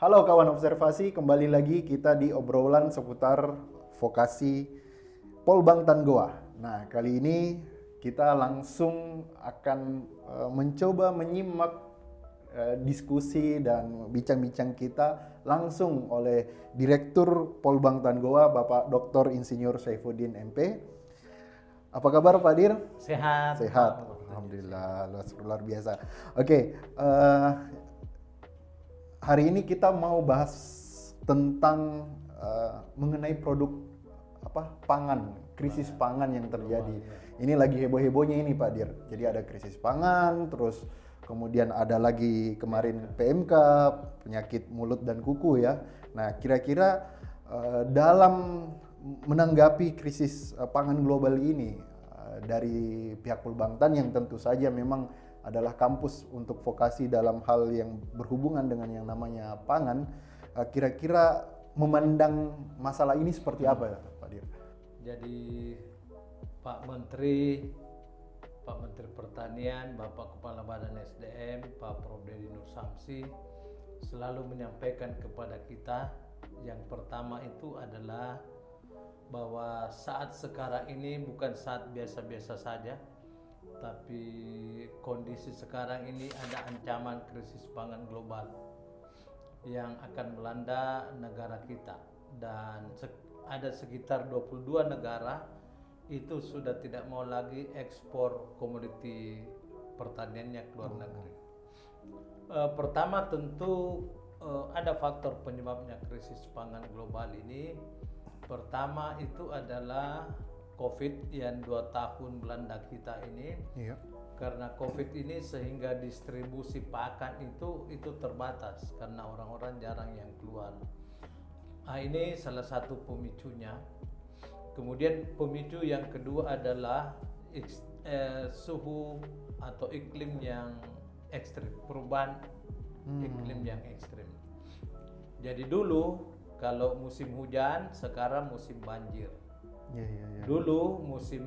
Halo kawan observasi, kembali lagi kita di obrolan seputar vokasi Polbang Tangoa. Nah, kali ini kita langsung akan mencoba menyimak diskusi dan bincang-bincang kita langsung oleh Direktur Polbang Tangoa, Bapak Dr. Insinyur Saifuddin MP. Apa kabar Pak Dir? Sehat. Sehat, alhamdulillah, luar biasa. Oke, hari ini kita mau bahas tentang mengenai produk pangan, krisis pangan yang terjadi. Ini lagi heboh-hebohnya ini Pak Dir. Jadi ada krisis pangan, terus kemudian ada lagi kemarin PMK, penyakit mulut dan kuku ya. Nah, kira-kira dalam menanggapi krisis pangan global ini dari pihak Polbangtan yang tentu saja memang adalah kampus untuk vokasi dalam hal yang berhubungan dengan yang namanya pangan, kira-kira memandang masalah ini seperti apa ya Pak Dir? Jadi Pak Menteri Pertanian, Bapak Kepala Badan SDM, Pak Prof. Dedi Nur Samsi selalu menyampaikan kepada kita yang pertama itu adalah bahwa saat sekarang ini bukan saat biasa-biasa saja, tapi kondisi sekarang ini ada ancaman krisis pangan global yang akan melanda negara kita, dan ada sekitar 22 negara itu sudah tidak mau lagi ekspor komoditi pertaniannya ke luar negeri. Pertama tentu ada faktor penyebabnya krisis pangan global ini. Pertama itu adalah COVID yang 2 tahun melanda kita ini. Iya. Karena COVID ini sehingga distribusi pakan itu terbatas karena orang-orang jarang yang keluar. Nah, ini salah satu pemicunya. Kemudian pemicu yang kedua adalah suhu atau iklim yang ekstrim, perubahan iklim yang ekstrim. Jadi dulu kalau musim hujan, sekarang musim banjir. Dulu musim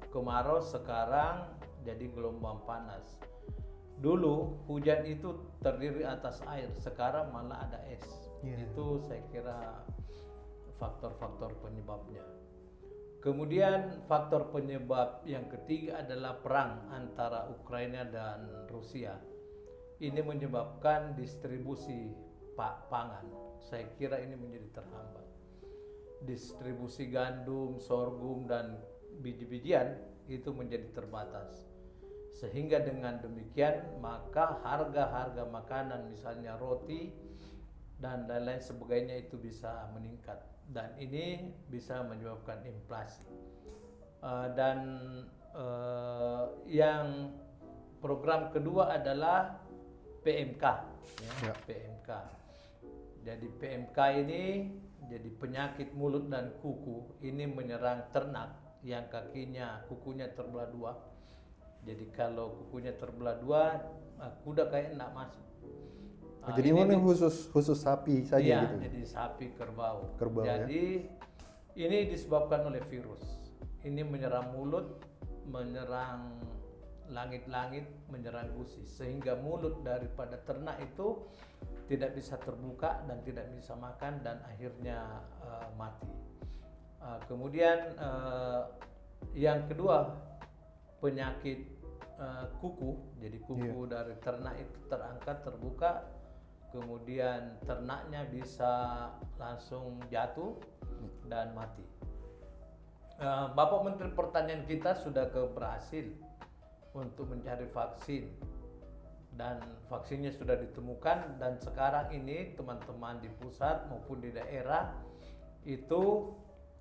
kemarau, sekarang jadi gelombang panas. Dulu hujan itu terdiri atas air, sekarang malah ada es. Itu saya kira faktor-faktor penyebabnya. Kemudian faktor penyebab yang ketiga adalah perang antara Ukraina dan Rusia. Ini menyebabkan distribusi pangan. Saya kira ini menjadi terhambat. Distribusi gandum, sorghum, dan biji-bijian itu menjadi terbatas. Sehingga dengan demikian maka harga-harga makanan misalnya roti dan lain-lain sebagainya itu bisa meningkat, dan ini bisa menyebabkan inflasi. Yang program kedua adalah PMK, PMK. Jadi PMK ini jadi penyakit mulut dan kuku, ini menyerang ternak yang kukunya terbelah dua. Jadi kalau kukunya terbelah dua, kuda kayak enggak masuk. Jadi ini khusus sapi saja iya, gitu. Jadi sapi kerbau. Ya? Jadi ini disebabkan oleh virus. Ini menyerang mulut, menyerang langit-langit, menyerang gusi, sehingga mulut daripada ternak itu tidak bisa terbuka dan tidak bisa makan, dan akhirnya mati. Kemudian yang kedua, penyakit kuku. Jadi kuku dari ternak itu terangkat, terbuka, kemudian ternaknya bisa langsung jatuh dan mati. Bapak Menteri Pertanian kita sudah berhasil untuk mencari vaksin, dan vaksinnya sudah ditemukan, dan sekarang ini teman-teman di pusat maupun di daerah itu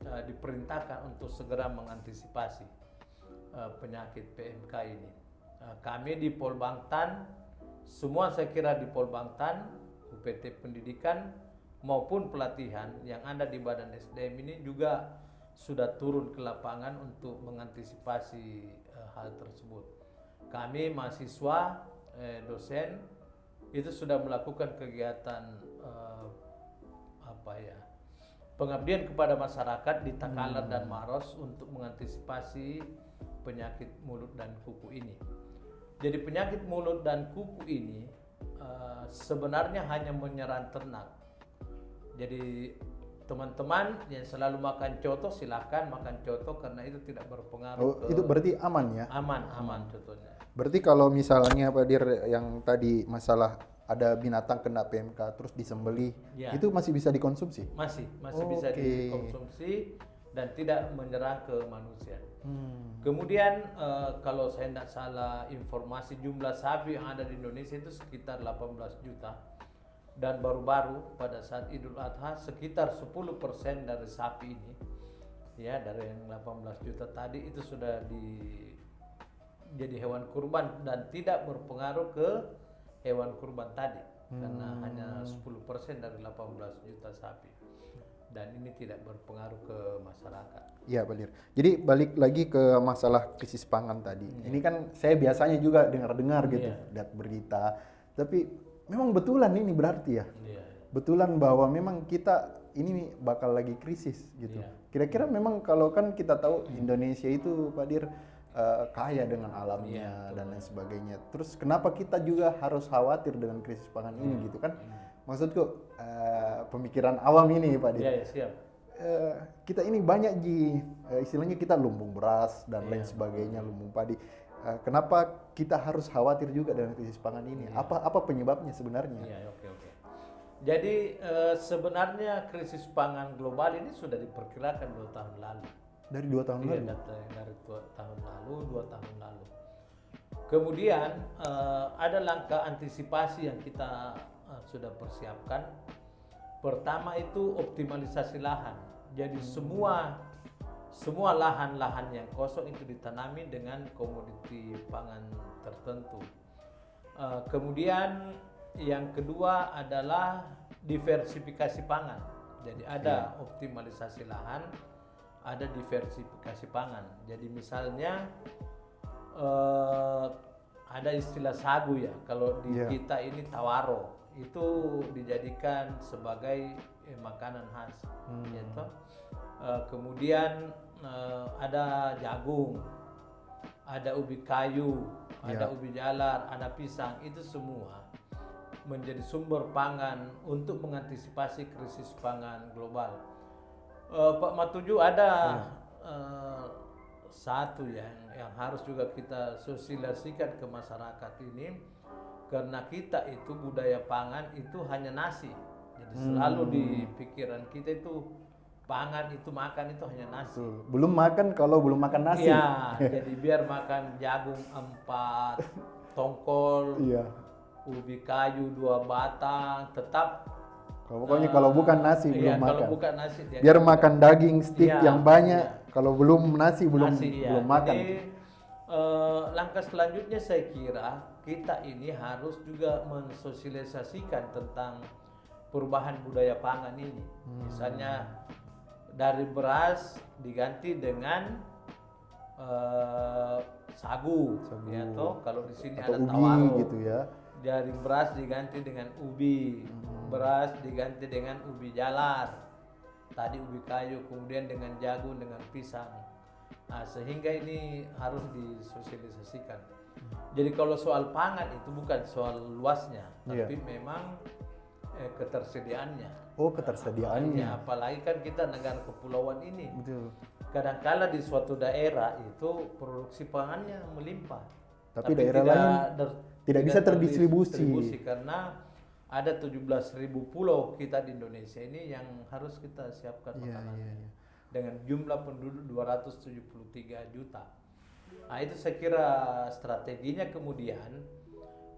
diperintahkan untuk segera mengantisipasi penyakit PMK ini. Kami di Polbangtan, semua saya kira di Polbangtan, UPT Pendidikan maupun pelatihan yang ada di Badan SDM ini juga sudah turun ke lapangan untuk mengantisipasi hal tersebut. Kami mahasiswa, dosen itu sudah melakukan kegiatan pengabdian kepada masyarakat di Takalar dan Maros untuk mengantisipasi penyakit mulut dan kuku ini. Jadi penyakit mulut dan kuku ini sebenarnya hanya menyerang ternak. Jadi teman-teman yang selalu makan coto silahkan makan coto karena itu tidak berpengaruh Oh, itu berarti aman ya? aman contohnya. Berarti kalau misalnya Pak Dir yang tadi masalah ada binatang kena PMK terus disembelih, Ya. itu masih bisa dikonsumsi? Masih bisa Oke. dikonsumsi dan tidak menyerang ke manusia. Hmm. Kemudian kalau saya tidak salah informasi jumlah sapi yang ada di Indonesia itu sekitar 18 juta dan baru-baru pada saat Idul Adha sekitar 10% dari sapi ini ya dari yang 18 juta tadi itu sudah jadi hewan kurban dan tidak berpengaruh ke hewan kurban tadi karena hanya 10% dari 18 juta sapi dan ini tidak berpengaruh ke masyarakat. Iya Pak Dir. Jadi balik lagi ke masalah krisis pangan tadi. Ini kan saya biasanya juga dengar-dengar gitu, lihat berita. Tapi memang betulan ini berarti ya? Iya. Betulan bahwa memang kita ini bakal lagi krisis gitu. Iya. Kira-kira memang kalau kan kita tahu Indonesia itu Pak Dir kaya dengan alamnya dan lain sebagainya. Terus kenapa kita juga harus khawatir dengan krisis pangan ini gitu kan? Maksudku pemikiran awam ini Pak Dir. Iya, siap. Kita ini banyak istilahnya kita lumbung beras dan lain sebagainya, lumbung padi. Kenapa kita harus khawatir juga dengan krisis pangan ini? Apa penyebabnya sebenarnya? Iya, oke. Jadi sebenarnya krisis pangan global ini sudah diperkirakan 2 tahun lalu. Dari 2 tahun Iya, lalu. dari 2 tahun lalu. Kemudian ada langkah antisipasi yang kita sudah persiapkan. Pertama itu optimalisasi lahan. Jadi semua lahan-lahan yang kosong itu ditanami dengan komoditi pangan tertentu. Kemudian yang kedua adalah diversifikasi pangan. Jadi ada optimalisasi lahan, ada diversifikasi pangan. Jadi misalnya ada istilah sagu ya. Kalau di kita ini tawaro itu dijadikan sebagai makanan khas. Gitu. Kemudian ada jagung, ada ubi kayu, ada ubi jalar, ada pisang. Itu semua menjadi sumber pangan untuk mengantisipasi krisis pangan global. Pak Matuju ada satu yang harus juga kita sosialisasikan ke masyarakat ini karena kita itu budaya pangan itu hanya nasi. Jadi selalu di pikiran kita itu pangan itu makan itu hanya nasi. Betul. Belum makan kalau belum makan nasi. Iya, jadi biar makan jagung 4 tongkol, ubi kayu 2 batang, tetap Pokoknya kalau bukan nasi belum makan. Kalau bukan nasi biar makan daging stick yang banyak. Kalau belum nasi belum makan. Jadi langkah selanjutnya saya kira kita ini harus juga mensosialisasikan tentang perubahan budaya pangan ini. Misalnya dari beras diganti dengan sagu. Ya toh kalau di sini atau ada ubi tawaro gitu ya. Dari beras diganti dengan ubi, beras diganti dengan ubi jalar, tadi ubi kayu, kemudian dengan jagung, dengan pisang. Nah, sehingga ini harus disosialisasikan. Jadi kalau soal pangan itu bukan soal luasnya, tapi memang ketersediaannya. Oh, ketersediaannya. Apalagi kan kita negara kepulauan ini. Betul. Kadang-kala di suatu daerah itu produksi pangannya melimpah. Tapi daerah lain tidak bisa terdistribusi karena ada 17.000 pulau kita di Indonesia ini yang harus kita siapkan makanan dengan jumlah penduduk 273 juta. Nah itu saya kira strateginya. Kemudian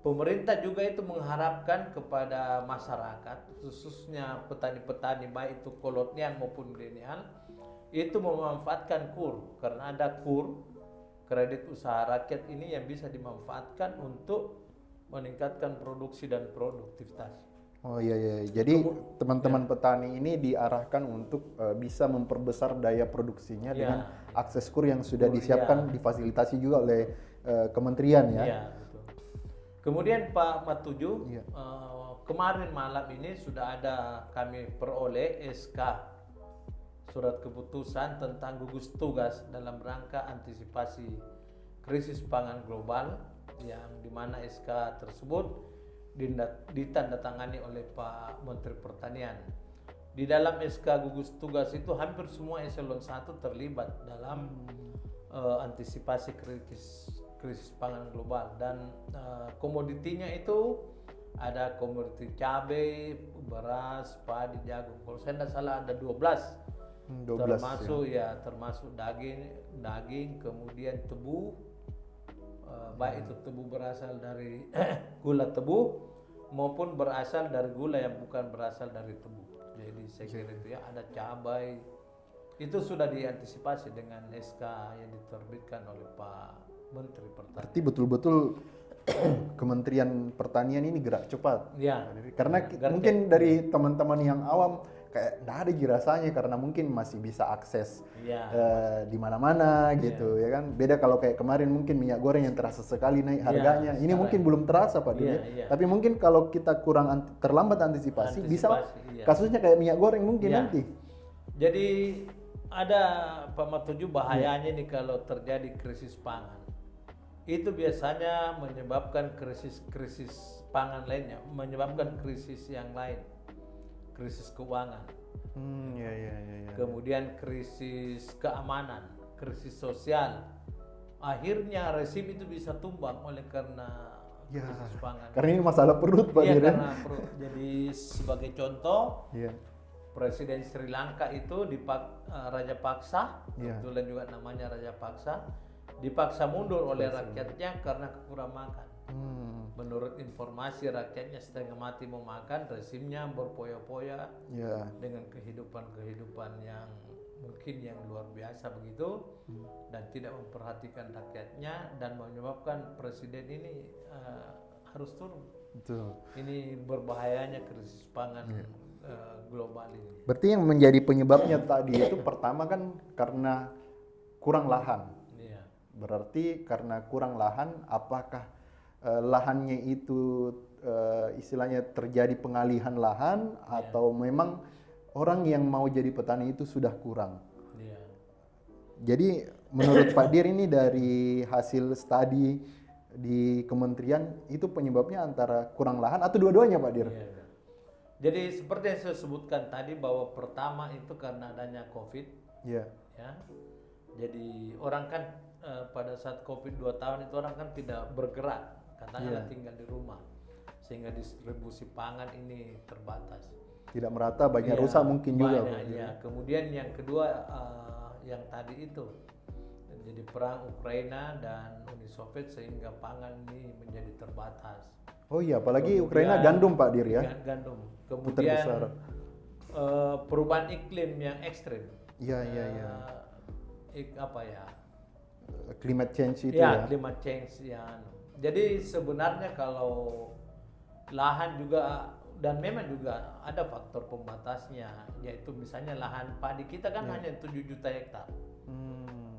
pemerintah juga itu mengharapkan kepada masyarakat khususnya petani-petani baik itu kolonial maupun milenial itu memanfaatkan KUR karena ada KUR, kredit usaha rakyat ini yang bisa dimanfaatkan untuk meningkatkan produksi dan produktivitas. Oh iya. Jadi teman-teman petani ini diarahkan untuk bisa memperbesar daya produksinya dengan akses KUR yang sudah disiapkan, difasilitasi juga oleh kementerian ya. Iya, betul. Kemudian Pak Matuju, kemarin malam ini sudah ada kami peroleh SK surat keputusan tentang gugus tugas dalam rangka antisipasi krisis pangan global yang dimana SK tersebut ditandatangani oleh Pak Menteri Pertanian. Di dalam SK gugus tugas itu hampir semua eselon 1 terlibat dalam antisipasi krisis pangan global, dan komoditinya itu ada komoditi cabai, beras, padi, jagung. Kalau saya tidak salah ada 12. 12 termasuk termasuk daging, kemudian tebu, baik itu tebu berasal dari gula tebu maupun berasal dari gula yang bukan berasal dari tebu. Jadi saya kira itu ya, ada cabai. Itu sudah diantisipasi dengan SK yang diterbitkan oleh Pak Menteri Pertanian. Berarti betul-betul Kementerian Pertanian ini gerak cepat. Ya. Karena mungkin dari teman-teman yang awam kayak nggak ada rasanya, karena mungkin masih bisa akses di mana-mana gitu ya kan. Beda kalau kayak kemarin mungkin minyak goreng yang terasa sekali naik harganya. Ini mungkin belum terasa Pak Dir. Tapi mungkin kalau kita kurang terlambat antisipasi bisa kasusnya kayak minyak goreng mungkin nanti. Jadi ada Pak Matuju, bahayanya nih kalau terjadi krisis pangan. Itu biasanya menyebabkan krisis pangan lainnya, menyebabkan krisis yang lain, krisis keuangan, kemudian krisis keamanan, krisis sosial. Akhirnya rezim itu bisa tumbang oleh karena krisis pangan. Karena ini masalah perut Pak Dir. Karena perut. Jadi sebagai contoh, Presiden Sri Lanka itu Raja Paksa, kebetulan juga namanya Raja Paksa, dipaksa mundur oleh rakyatnya karena kekurangan makan. Menurut informasi, rakyatnya setengah mati mau makan, rezimnya berpoya-poya dengan kehidupan yang mungkin yang luar biasa begitu, dan tidak memperhatikan rakyatnya, dan menyebabkan presiden ini harus turun. Betul. Ini berbahayanya krisis pangan global ini. Berarti yang menjadi penyebabnya tadi itu pertama kan karena kurang lahan. Berarti karena kurang lahan, apakah lahannya itu istilahnya terjadi pengalihan lahan atau memang orang yang mau jadi petani itu sudah kurang? Jadi menurut Pak Dir ini dari hasil studi di kementerian itu penyebabnya antara kurang lahan atau dua-duanya Pak Dir? Jadi seperti yang saya sebutkan tadi, bahwa pertama itu karena adanya COVID. Jadi orang kan pada saat COVID 2 tahun itu orang kan tidak bergerak, katanya tinggal di rumah, sehingga distribusi pangan ini terbatas. Tidak merata, banyak rusak mungkin juga. Kemudian yang kedua yang tadi itu, jadi perang Ukraina dan Uni Soviet sehingga pangan ini menjadi terbatas. Oh iya, apalagi Ukraina gandum Pak Dir ya. Gandum. Kemudian perubahan iklim yang ekstrim. Climate change itu climate change Jadi sebenarnya kalau lahan juga, dan memang juga ada faktor pembatasnya, yaitu misalnya lahan padi kita kan hanya 7 juta hektar.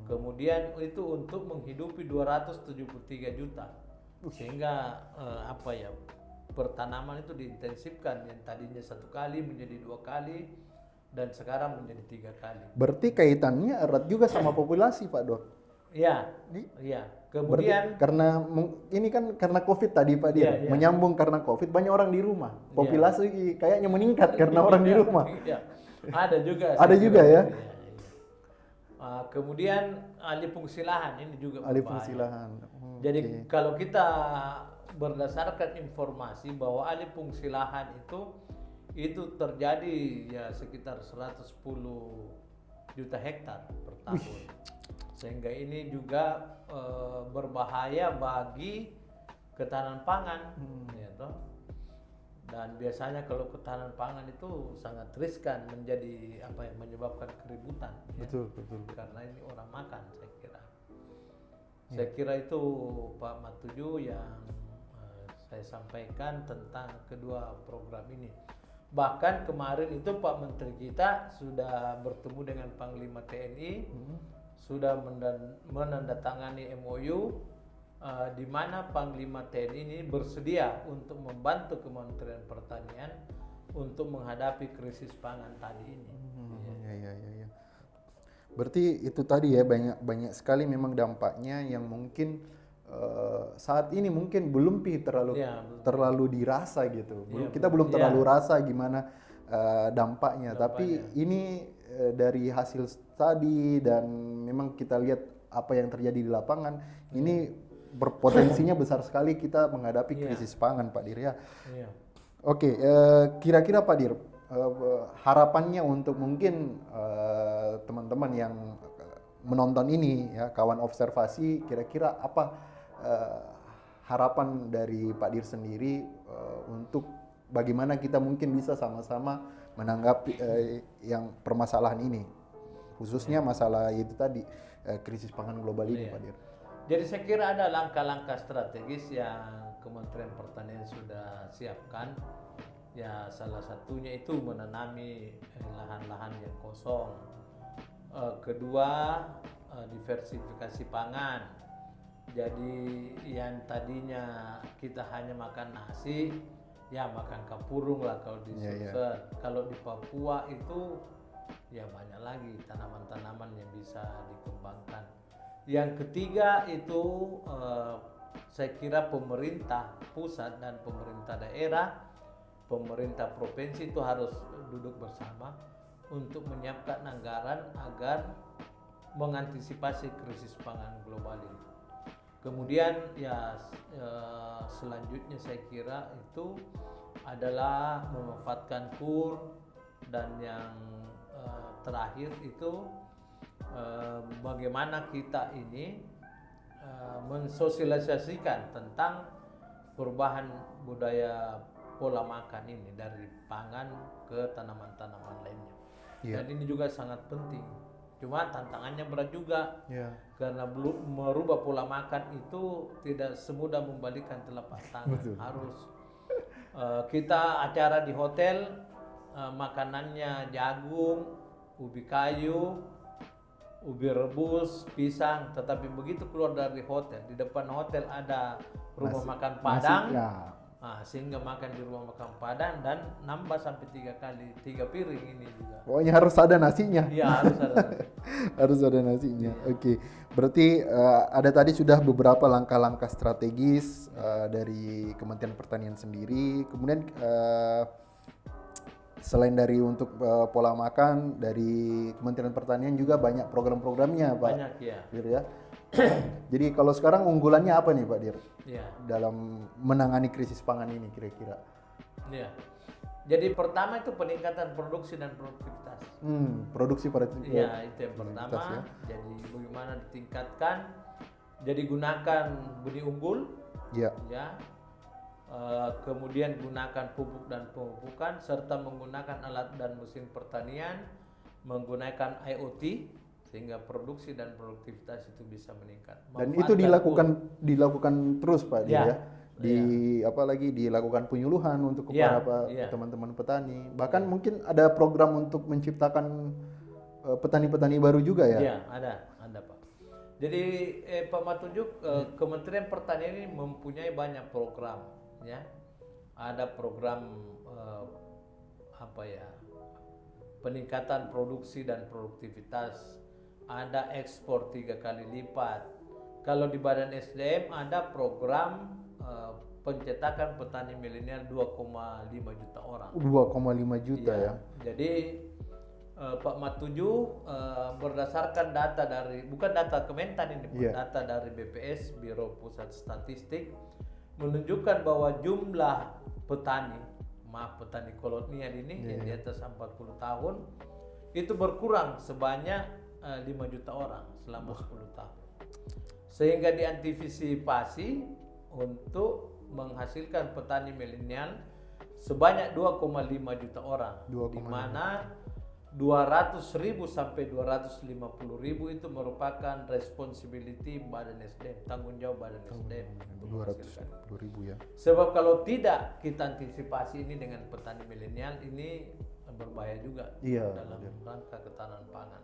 Kemudian itu untuk menghidupi 273 juta. Sehingga pertanaman itu diintensifkan, yang tadinya 1 kali menjadi 2 kali, dan sekarang menjadi 3 kali. Berarti kaitannya erat juga sama populasi Pak Dok? Kemudian karena ini kan karena COVID tadi Pak Dir, menyambung karena COVID banyak orang di rumah, populasi kayaknya meningkat karena orang di rumah. Ada juga. Ada juga ya. Kemudian alih fungsi lahan ini juga berbahaya. Alih fungsi lahan. Jadi kalau kita berdasarkan informasi bahwa alih fungsi lahan itu terjadi sekitar 110 juta hektar per tahun. Sehingga ini juga berbahaya bagi ketahanan pangan. Dan biasanya kalau ketahanan pangan itu sangat riskan, menyebabkan keributan. Betul. Karena ini orang makan, saya kira. Saya kira itu Pak Matuju yang saya sampaikan tentang kedua program ini. Bahkan kemarin itu Pak Menteri kita sudah bertemu dengan Panglima TNI, sudah menandatangani MOU di mana Panglima TNI ini bersedia untuk membantu Kementerian Pertanian untuk menghadapi krisis pangan tadi ini. Berarti itu tadi ya, banyak sekali memang dampaknya yang mungkin saat ini mungkin belum terlalu Iya, belum. terlalu dirasa gitu. Iya, Kita belum iya. terlalu rasa gimana dampaknya. Tapi ini dari hasil studi dan memang kita lihat apa yang terjadi di lapangan, ini berpotensinya besar sekali kita menghadapi krisis pangan, Pak Dir ya. Iya. Oke, kira-kira Pak Dir, harapannya untuk mungkin teman-teman yang menonton ini ya, kawan observasi, kira-kira apa harapan dari Pak Dir sendiri untuk bagaimana kita mungkin bisa sama-sama menanggapi yang permasalahan ini, khususnya masalah itu tadi krisis pangan global ini, Pak Dir. Jadi saya kira ada langkah-langkah strategis yang Kementerian Pertanian sudah siapkan. Ya salah satunya itu menanami lahan-lahan yang kosong. Kedua, diversifikasi pangan. Jadi yang tadinya kita hanya makan nasi, ya makan kapurung lah kalau di Sulsel. Kalau di Papua itu ya banyak lagi tanaman-tanaman yang bisa dikembangkan. Yang ketiga itu saya kira pemerintah pusat dan pemerintah daerah, pemerintah provinsi itu harus duduk bersama untuk menyiapkan anggaran agar mengantisipasi krisis pangan global ini. Kemudian ya selanjutnya saya kira itu adalah memanfaatkan KUR, dan yang terakhir itu bagaimana kita ini mensosialisasikan tentang perubahan budaya pola makan ini dari pangan ke tanaman-tanaman lainnya. Dan ini juga sangat penting. Cuma tantangannya berat juga, karena merubah pola makan itu tidak semudah membalikkan telapak tangan. Harus kita acara di hotel, makanannya jagung, ubi kayu, ubi rebus, pisang, tetapi begitu keluar dari hotel, di depan hotel ada rumah makan Padang, sehingga makan di rumah makan Padang dan nambah sampai 3 piring ini juga. Pokoknya harus ada nasinya. Iya, harus ada. Harus ada nasinya. Oke. Berarti ada tadi sudah beberapa langkah-langkah strategis dari Kementerian Pertanian sendiri. Kemudian selain dari untuk pola makan, dari Kementerian Pertanian juga banyak program-programnya, Pak. Banyak ya. Dir, ya. Jadi kalau sekarang unggulannya apa nih, Pak Dir? Ya. Dalam menangani krisis pangan ini kira-kira? Ya. Jadi pertama itu peningkatan produksi dan produktivitas. Produksi pada Iya, itu yang pertama. Ya. Jadi bagaimana ditingkatkan? Jadi gunakan benih unggul. Ya. Kemudian gunakan pupuk dan pemupukan, serta menggunakan alat dan mesin pertanian, menggunakan IoT sehingga produksi dan produktivitas itu bisa meningkat. Dan itu dilakukan terus, Pak Dir, ya. Apalagi dilakukan penyuluhan untuk kepada teman-teman petani. Bahkan mungkin ada program untuk menciptakan petani-petani baru juga ya. Iya, ada Pak. Jadi Pak Matunjuk, Kementerian Pertanian ini mempunyai banyak program, ya. Ada program peningkatan produksi dan produktivitas, ada ekspor 3 kali lipat. Kalau di Badan SDM ada program pencetakan petani milenial 2,5 juta orang. 2,5 juta ya. Jadi Pak Matuju berdasarkan data dari, bukan data Kementan ini, data dari BPS, Biro Pusat Statistik, menunjukkan bahwa jumlah petani kolonial ini yang di atas 40 tahun itu berkurang sebanyak 5 juta orang selama 10 tahun. Sehingga diantisipasi untuk menghasilkan petani milenial sebanyak 2,5 juta orang, di mana 200.000 sampai 250.000 itu merupakan responsibility Badan SDM, tanggung jawab Badan SDM untuk menghasilkan. 250.000 ya. Sebab kalau tidak kita antisipasi ini dengan petani milenial, ini berbahaya juga dalam rangka ketahanan pangan.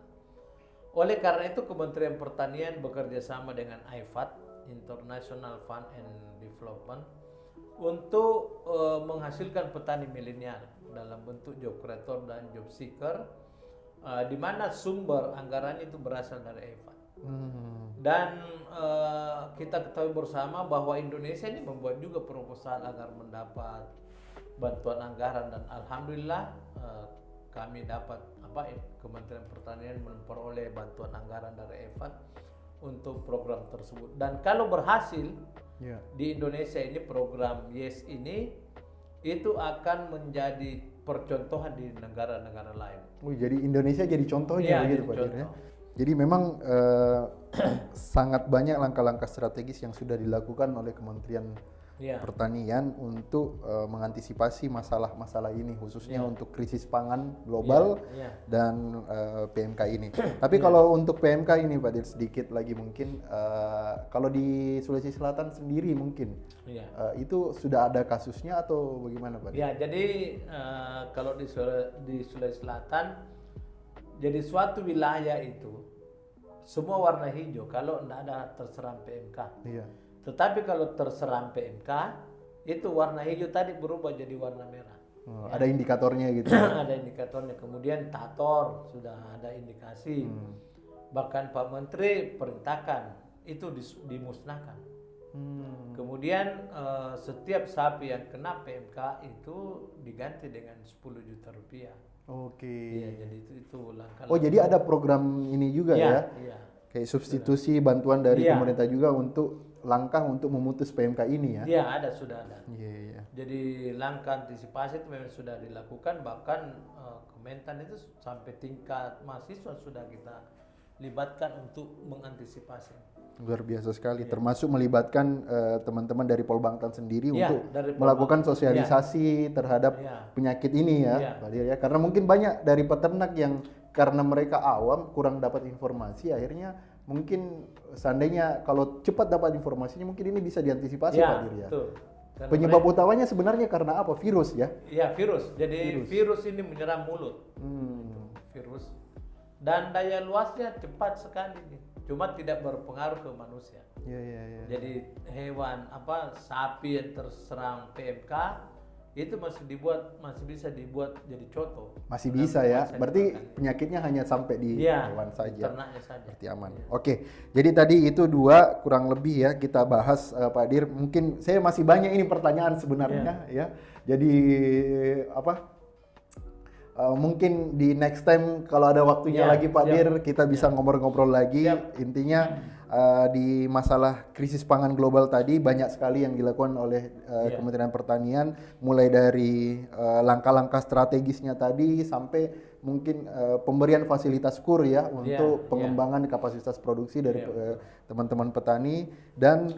Oleh karena itu Kementerian Pertanian bekerja sama dengan IFAD, International Fund and Development, untuk menghasilkan petani milenial dalam bentuk job creator dan job seeker, di mana sumber anggarannya itu berasal dari IFAD. Dan kita ketahui bersama bahwa Indonesia ini membuat juga proposal agar mendapat bantuan anggaran, dan alhamdulillah kami dapat Kementerian Pertanian memperoleh bantuan anggaran dari EFAD untuk program tersebut. Dan kalau berhasil di Indonesia ini program YES ini itu akan menjadi percontohan di negara-negara lain. Jadi Indonesia jadi contohnya begitu Pak Dir ya. Jadi memang sangat banyak langkah-langkah strategis yang sudah dilakukan oleh Kementerian Pertanian untuk mengantisipasi masalah-masalah ini, khususnya untuk krisis pangan global dan PMK ini. Tapi kalau untuk PMK ini Pak Dir, sedikit lagi mungkin kalau di Sulawesi Selatan sendiri mungkin itu sudah ada kasusnya atau bagaimana Pak Dir? Ya, jadi kalau di Sulawesi Selatan, jadi suatu wilayah itu semua warna hijau kalau tidak ada terserang PMK. Tetapi kalau terserang PMK, itu warna hijau tadi berubah jadi warna merah. Ada indikatornya gitu. Ada indikatornya. Kemudian Tator sudah ada indikasi. Bahkan Pak Menteri perintahkan itu dimusnahkan. Kemudian setiap sapi yang kena PMK itu diganti dengan 10 juta rupiah. Iya, jadi itu langkah. Jadi ada program ini juga ya? Kayak substitusi bantuan dari pemerintah juga untuk langkah untuk memutus PMK ini ya? Iya, sudah ada. Jadi langkah antisipasi itu memang sudah dilakukan, bahkan Kementan itu sampai tingkat mahasiswa sudah kita libatkan untuk mengantisipasi. Luar biasa sekali, termasuk melibatkan teman-teman dari Polbangtan sendiri untuk melakukan sosialisasi terhadap penyakit ini ya, Pak Dir ya. Karena mungkin banyak dari peternak yang karena mereka awam kurang dapat informasi, akhirnya mungkin seandainya kalau cepat dapat informasinya mungkin ini bisa diantisipasi Pak Dir ya. Penyebab utamanya sebenarnya karena apa? Virus ya? Iya, virus. Jadi virus ini menyerang mulut. Virus. Dan daya luasnya cepat sekali nih. Cuma tidak berpengaruh ke manusia. Jadi hewan sapi yang terserang PMK itu masih bisa dibuat jadi coto. Masih bisa ya. Berarti penyakitnya hanya sampai di hewan saja. Ternaknya saja. Berarti aman. Oke. Jadi tadi itu dua kurang lebih ya kita bahas Pak Dir. Mungkin saya masih banyak ini pertanyaan sebenarnya ya. Jadi mungkin di next time kalau ada waktunya lagi Pak Dir kita bisa ngobrol-ngobrol lagi. Intinya di masalah krisis pangan global tadi banyak sekali yang dilakukan oleh Kementerian Pertanian, mulai dari langkah-langkah strategisnya tadi sampai mungkin pemberian fasilitas KUR ya untuk pengembangan kapasitas produksi dari teman-teman petani dan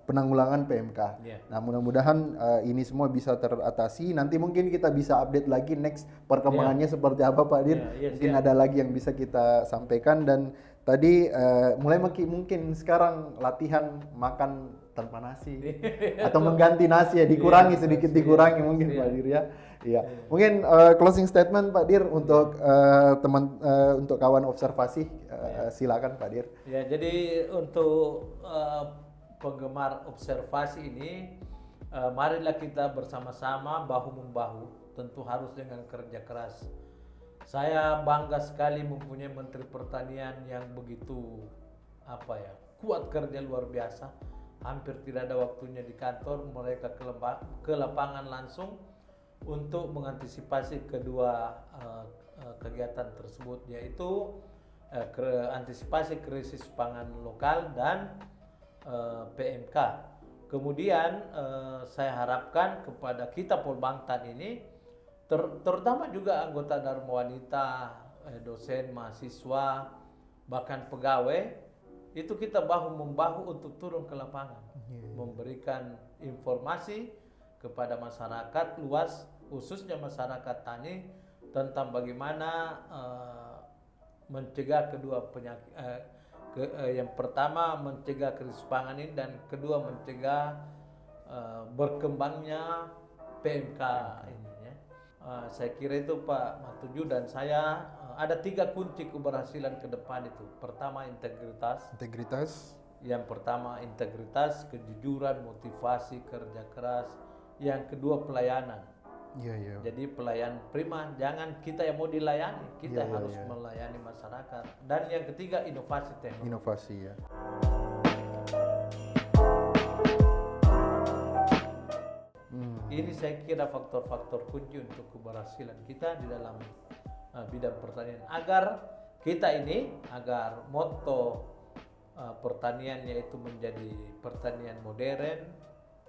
penanggulangan PMK. Nah, mudah-mudahan ini semua bisa teratasi. Nanti mungkin kita bisa update lagi next perkembangannya seperti apa Pak Dir. Mungkin ada lagi yang bisa kita sampaikan. Dan tadi mulai mungkin sekarang latihan makan tanpa nasi atau mengganti nasi ya, dikurangi sedikit dikurangi mungkin Pak Dir ya. Iya. Mungkin closing statement Pak Dir untuk untuk kawan observasi silakan Pak Dir. Ya, jadi untuk penggemar observasi ini marilah kita bersama-sama bahu membahu, tentu harus dengan kerja keras. Saya bangga sekali mempunyai Menteri Pertanian yang begitu kuat kerja luar biasa. Hampir tidak ada waktunya di kantor, mereka ke lapangan langsung untuk mengantisipasi kedua kegiatan tersebut, yaitu antisipasi krisis pangan lokal dan PMK. Kemudian saya harapkan kepada kita Polbangtan ini, terutama juga anggota Dharma Wanita, dosen, mahasiswa, bahkan pegawai, itu kita bahu membahu untuk turun ke lapangan, memberikan informasi kepada masyarakat luas, khususnya masyarakat tani, tentang bagaimana mencegah kedua penyakit. Yang pertama mencegah krisis pangan ini, dan kedua mencegah berkembangnya PMK ini. Saya kira itu Pak Matuju dan saya ada 3 kunci keberhasilan ke depan itu. Pertama integritas. Yang pertama integritas, kejujuran, motivasi, kerja keras. Yang kedua pelayanan. Iya, iya. Jadi pelayan prima, jangan kita yang mau dilayani, kita Iya, iya, harus iya. melayani masyarakat. Dan yang ketiga inovasi teknologi. Inovasi ya. Ini saya kira faktor-faktor kunci untuk keberhasilan kita di dalam bidang pertanian. Agar moto pertanian yaitu menjadi pertanian modern,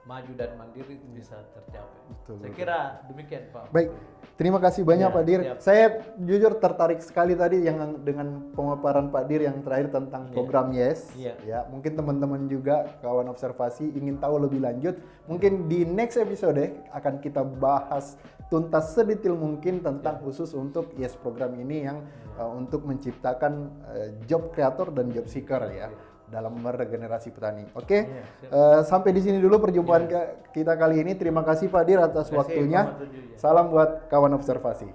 maju dan mandiri itu bisa tercapai. Betul, Saya betul. kira demikian Pak. Baik, terima kasih banyak Ya, Pak Dir. siap. Saya jujur tertarik sekali tadi yang dengan pemaparan Pak Dir yang terakhir tentang program YES. Iya. Ya, mungkin teman-teman juga kawan observasi ingin tahu lebih lanjut. Mungkin di next episode akan kita bahas tuntas sedetail mungkin tentang khusus untuk YES program ini yang untuk menciptakan job creator dan job seeker ya. Dalam meregenerasi petani. Oke, sampai di sini dulu perjumpaan kita kali ini. Terima kasih Pak Dir atas Terima kasih, waktunya. Muhammad Tujuh, ya. Salam buat kawan observasi.